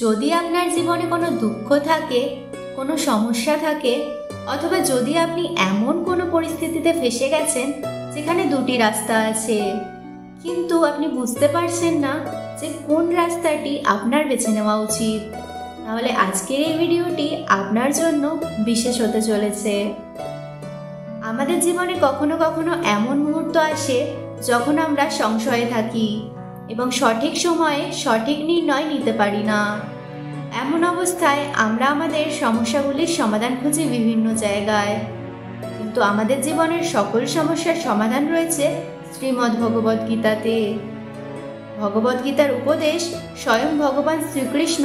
যদি আপনার জীবনে কোনো দুঃখ থাকে, কোনো সমস্যা থাকে, অথবা যদি আপনি এমন কোনো পরিস্থিতিতে ফেসে গেছেন যেখানে দুটি রাস্তা আছে, কিন্তু আপনি বুঝতে পারছেন না যে কোন রাস্তাটি আপনার বেছে নেওয়া উচিত, তাহলে আজকের এই ভিডিওটি আপনার জন্য বিশেষ হতে চলেছে। আমাদের জীবনে কখনো কখনো এমন মুহূর্ত আসে যখন আমরা সংশয়ে থাকি এবং সঠিক সময়ে সঠিক নির্ণয় নিতে পারি না। এমন অবস্থায় আমরা আমাদের সমস্যাগুলির সমাধান খুঁজি বিভিন্ন জায়গায়, কিন্তু আমাদের জীবনের সকল সমস্যার সমাধান রয়েছে শ্রীমদ্ ভগবদ গীতাতে। ভগবদ্গীতার উপদেশ স্বয়ং ভগবান শ্রীকৃষ্ণ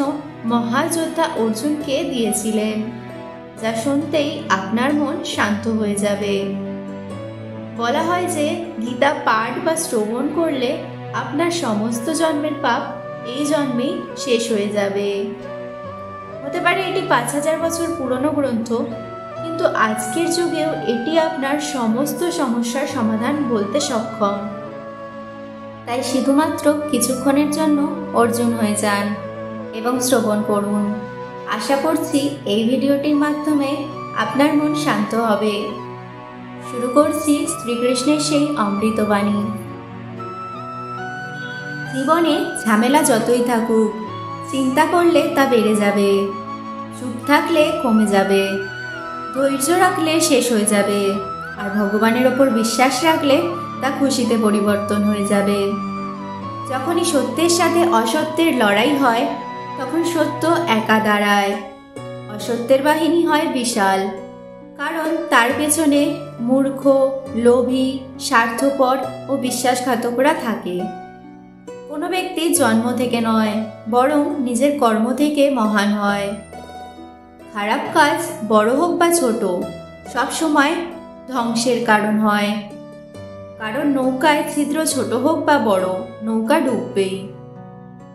মহাযোদ্ধা অর্জুনকে দিয়েছিলেন, যা শুনতেই আপনার মন শান্ত হয়ে যাবে। বলা হয় যে গীতা পাঠ বা শ্রবণ করলে আপনার সমস্ত জন্মের পাপ এই জন্মেই শেষ হয়ে যাবে। হতে পারে এটি 5000 বছর পুরনো গ্রন্থ, কিন্তু আজকের যুগেও এটি আপনার সমস্ত সমস্যার সমাধান বলতে সক্ষম। তাই শুধুমাত্র কিছুক্ষণের জন্য অর্জুন হয়ে যান এবং শ্রবণ করুন। আশা করছি এই ভিডিওটির মাধ্যমে আপনার মন শান্ত হবে। শুরু করছি শ্রীকৃষ্ণের সেই অমৃতবাণী। জীবনে ঝামেলা যতই থাকুক, চিন্তা করলে তা বেড়ে যাবে, চুপ থাকলে কমে যাবে, ধৈর্য রাখলে শেষ হয়ে যাবে, আর ভগবানের ওপর বিশ্বাস রাখলে তা খুশিতে পরিবর্তন হয়ে যাবে। যখনই সত্যের সাথে অসত্যের লড়াই হয়, তখন সত্য একা দাঁড়ায়, অসত্যের বাহিনী হয় বিশাল, কারণ তার পেছনে মূর্খ, লোভী, স্বার্থপর ও বিশ্বাসঘাতকরা থাকে। কোনো ব্যক্তি জন্ম থেকে নয়, বরং নিজের কর্ম থেকে মহান হয়। খারাপ কাজ বড় হোক বা ছোট, সবসময় ধ্বংসের কারণ হয়, কারণ নৌকায় ছিদ্র ছোট হোক বা বড়, নৌকা ডুববেই।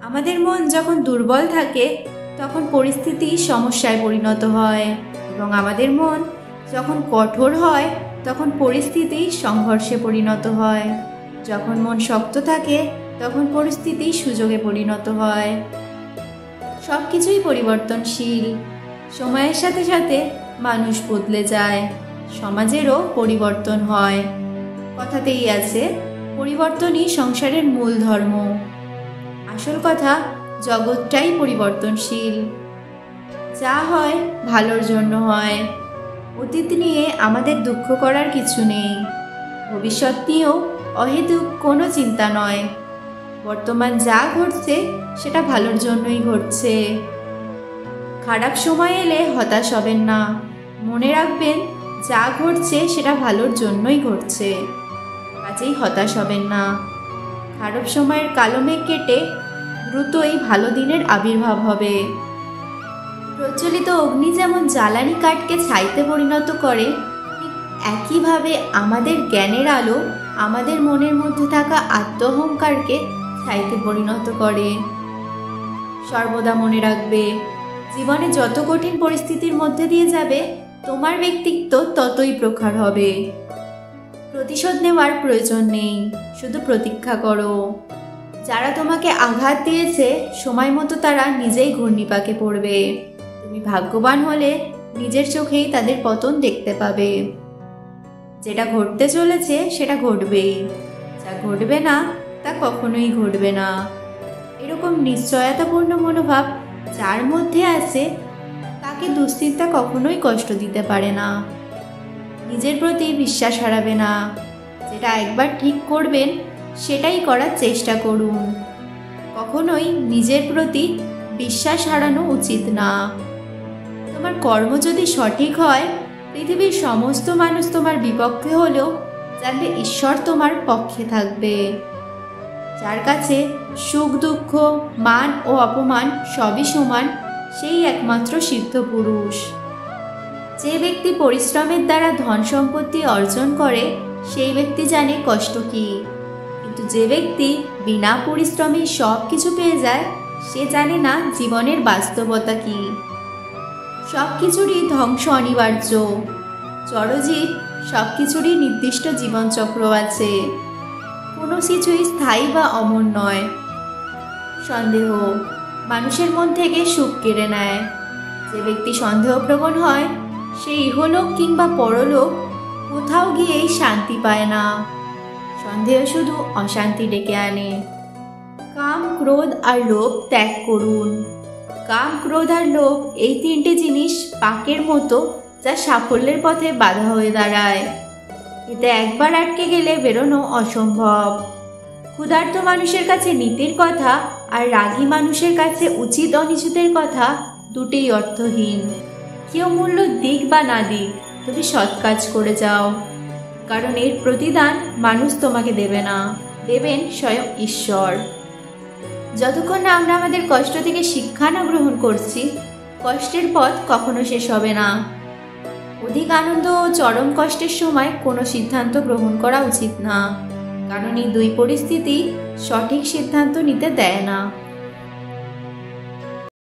আমাদের মন যখন দুর্বল থাকে তখন পরিস্থিতি সমস্যায় পরিণত হয়, এবং আমাদের মন যখন কঠোর হয় তখন পরিস্থিতি সংঘর্ষে পরিণত হয়। যখন মন শক্ত থাকে তখন পরিস্থিতি সুযোগে পরিণত হয়। সব কিছুই পরিবর্তনশীল। সময়ের সাথে সাথে মানুষ বদলে যায়, সমাজেরও পরিবর্তন হয়। কথাতেই আছে, পরিবর্তনই সংসারের মূল ধর্ম। আসল কথা, জগৎটাই পরিবর্তনশীল। যা হয় ভালোর জন্য হয়। অতীত নিয়ে আমাদের দুঃখ করার কিছু নেই, ভবিষ্যৎ নিয়েও অহেতুক কোনো চিন্তা নয়। বর্তমান যা ঘটছে সেটা ভালোর জন্যই ঘটছে। খারাপ সময় এলে হতাশ হবেন না, মনে রাখবেন যা ঘটছে সেটা ভালোর জন্যই ঘটছে, কাজেই হতাশ হবেন না। খারাপ সময়ের কালো মেঘ কেটে দ্রুতই ভালো দিনের আবির্ভাব হবে। প্রজ্বলিত অগ্নি যেমন জ্বালানি কাঠকে ছাইতে পরিণত করে, ঠিক একইভাবে আমাদের জ্ঞানের আলো আমাদের মনের মধ্যে থাকা আত্মঅহংকারকে ছাইতে পরিণত করে। সর্বদা মনে রাখবে, জীবনে যত কঠিন পরিস্থিতির মধ্যে দিয়ে যাবে, তোমার ব্যক্তিত্ব ততই প্রখর হবে। প্রতিশোধ নেওয়ার প্রয়োজন নেই, শুধু প্রতীক্ষা করো। যারা তোমাকে আঘাত দিয়েছে, সময় মতো তারা নিজেই ঘূর্ণিপাকে পড়বে। তুমি ভাগ্যবান হলে নিজের চোখেই তাদের পতন দেখতে পাবে। যেটা ঘটতে চলেছে সেটা ঘটবেই, যা ঘটবে না তা কখনোই ঘটবে না। এরকম নিশ্চয়তাপূর্ণ মনোভাব যার মধ্যে আছে, তাকে দুশ্চিন্তা কখনোই কষ্ট দিতে পারে না। নিজের প্রতি বিশ্বাস হারাবে না। যেটা একবার ঠিক করবেন সেটাই করার চেষ্টা করুন। কখনোই নিজের প্রতি বিশ্বাস হারানো উচিত না। তোমার কর্ম যদি সঠিক হয়, পৃথিবীর সমস্ত মানুষ তোমার বিপক্ষে হলেও জানবে ঈশ্বর তোমার পক্ষে থাকবে। যার কাছে সুখ দুঃখ, মান ও অপমান সবই সমান, সেই একমাত্র সিদ্ধ পুরুষ। যে ব্যক্তি পরিশ্রমের দ্বারা ধন সম্পত্তি অর্জন করে, সেই ব্যক্তি জানে কষ্ট কী, কিন্তু যে ব্যক্তি বিনা পরিশ্রমে সব কিছু পেয়ে যায়, সে জানে না জীবনের বাস্তবতা কী। সব কিছুরই ধ্বংস অনিবার্য। জড়জীব সব কিছুরই নির্দিষ্ট জীবনচক্র আছে, কোনো কিছুই স্থায়ী বা অমর নয়। সন্দেহ, মানুষের মন থেকে সুখ কেড়ে নেয়। যে ব্যক্তি সন্দেহপ্রবণ হয় সে ইহলোক কিংবা পরলোক কোথাও গিয়েই শান্তি পায় না। সন্দেহ শুধু অশান্তি ডেকে আনে। কাম, ক্রোধ আর লোভ ত্যাগ করুন। কাম, ক্রোধ আর লোভ এই তিনটে জিনিস পাকের মতো, যা সাফল্যের পথে বাধা হয়ে দাঁড়ায়। এতে একবার আটকে গেলে বেরোনো অসম্ভব। ক্ষুধার্ত মানুষের কাছে নীতির কথা আর রাগী মানুষের কাছে উচিত অনিচিতের কথা দুটেই অর্থহীন। কেউ মূল্য দিক বা না দিক, তুমি সৎ কাজ করে যাও, কারণ এর প্রতিদান মানুষ তোমাকে দেবে না, দেবেন স্বয়ং ঈশ্বর। যতক্ষণ না আমরা আমাদের কষ্ট থেকে শিক্ষা না গ্রহণ করছি, কষ্টের পথ কখনো শেষ হবে না। অধিক আনন্দ ও চরম কষ্টের সময় কোনো সিদ্ধান্ত গ্রহণ করা উচিত না, কারণ এই দুই পরিস্থিতি সঠিক সিদ্ধান্ত নিতে দেয় না।